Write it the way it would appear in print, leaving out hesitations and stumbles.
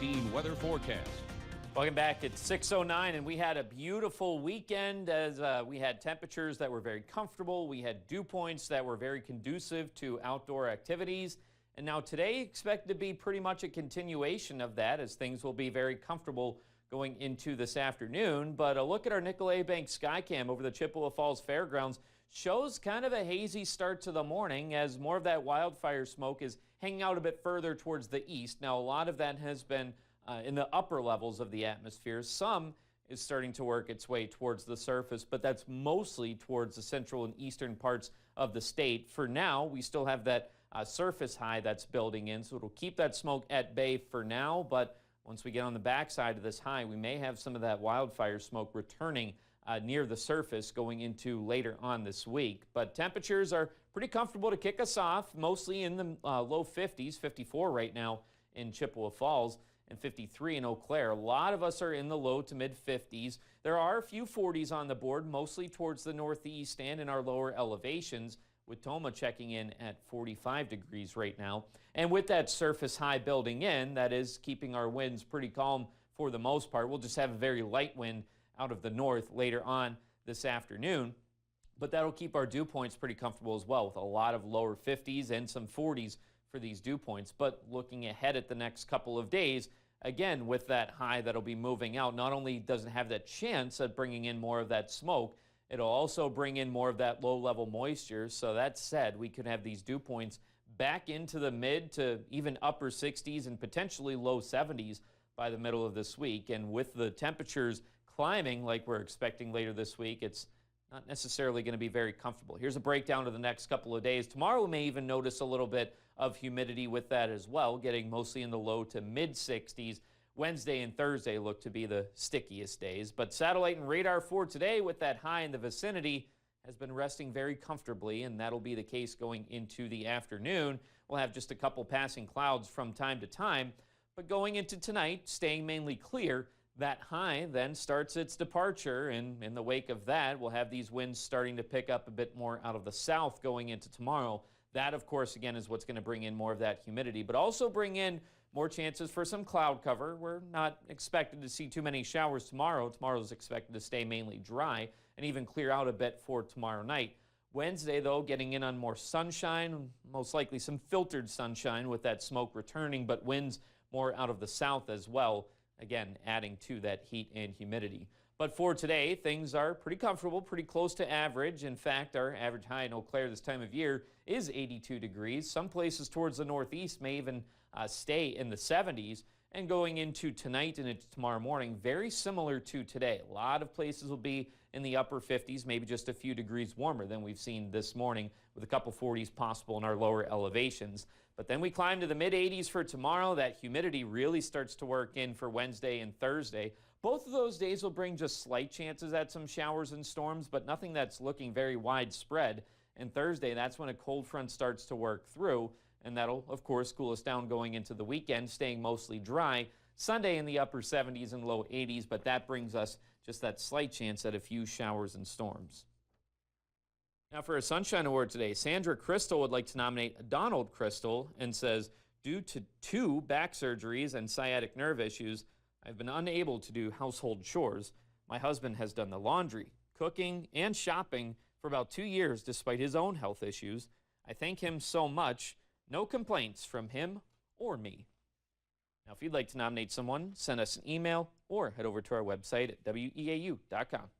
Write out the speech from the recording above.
Weather forecast. Welcome back. It's 6:09, and we had a beautiful weekend as we had temperatures that were very comfortable. We had dew points that were very conducive to outdoor activities. And now today expected to be pretty much a continuation of that, as things will be very comfortable going into this afternoon. But a look at our Nicolet Bank Skycam over the Chippewa Falls Fairgrounds shows kind of a hazy start to the morning as more of that wildfire smoke is hanging out a bit further towards the east. Now, a lot of that has been in the upper levels of the atmosphere. Some is starting to work its way towards the surface, but that's mostly towards the central and eastern parts of the state. For now, we still have that surface high that's building in, so it'll keep that smoke at bay for now. But once we get on the backside of this high, we may have some of that wildfire smoke returning near the surface going into later on this week. But temperatures are pretty comfortable to kick us off, mostly in the low 50s, 54 right now in Chippewa Falls, and 53 in Eau Claire. A lot of us are in the low to mid 50s. There are a few 40s on the board, mostly towards the northeast and in our lower elevations, with Toma checking in at 45 degrees right now. And with that surface high building in, that is keeping our winds pretty calm for the most part. We'll just have a very light wind out of the north later on this afternoon, but that'll keep our dew points pretty comfortable as well, with a lot of lower 50s and some 40s for these dew points. But looking ahead at the next couple of days, again, with that high that'll be moving out, not only does it have that chance at bringing in more of that smoke, it'll also bring in more of that low-level moisture. So that said, we could have these dew points back into the mid to even upper 60s and potentially low 70s by the middle of this week. And with the temperatures climbing like we're expecting later this week, it's not necessarily going to be very comfortable. Here's a breakdown of the next couple of days. Tomorrow we may even notice a little bit of humidity with that as well, getting mostly in the low to mid 60s. Wednesday and Thursday look to be the stickiest days. But satellite and radar for today, with that high in the vicinity, has been resting very comfortably, and that'll be the case going into the afternoon. We'll have just a couple passing clouds from time to time, but going into tonight, staying mainly clear. That high then starts its departure, and in the wake of that, we'll have these winds starting to pick up a bit more out of the south going into tomorrow. That, of course, again, is what's going to bring in more of that humidity, but also bring in more chances for some cloud cover. We're not expected to see too many showers tomorrow. Tomorrow is expected to stay mainly dry and even clear out a bit for tomorrow night. Wednesday, though, getting in on more sunshine, most likely some filtered sunshine with that smoke returning, but winds more out of the south as well. Again, adding to that heat and humidity. But for today, things are pretty comfortable, pretty close to average. In fact, our average high in Eau Claire this time of year is 82 degrees. Some places towards the northeast may even stay in the 70s. And going into tonight and into tomorrow morning, very similar to today. A lot of places will be in the upper 50s, maybe just a few degrees warmer than we've seen this morning, with a couple 40s possible in our lower elevations. But then we climb to the mid 80s for tomorrow. That humidity really starts to work in for Wednesday and Thursday. Both of those days will bring just slight chances at some showers and storms, but nothing that's looking very widespread. And Thursday, that's when a cold front starts to work through, and that'll, of course, cool us down going into the weekend, staying mostly dry. Sunday in the upper 70s and low 80s, but that brings us just that slight chance at a few showers and storms. Now for a Sunshine Award today, Sandra Crystal would like to nominate Donald Crystal and says, due to 2 back surgeries and sciatic nerve issues, I've been unable to do household chores. My husband has done the laundry, cooking, and shopping for about 2 years despite his own health issues. I thank him so much. No complaints from him or me. Now, if you'd like to nominate someone, send us an email or head over to our website at weau.com.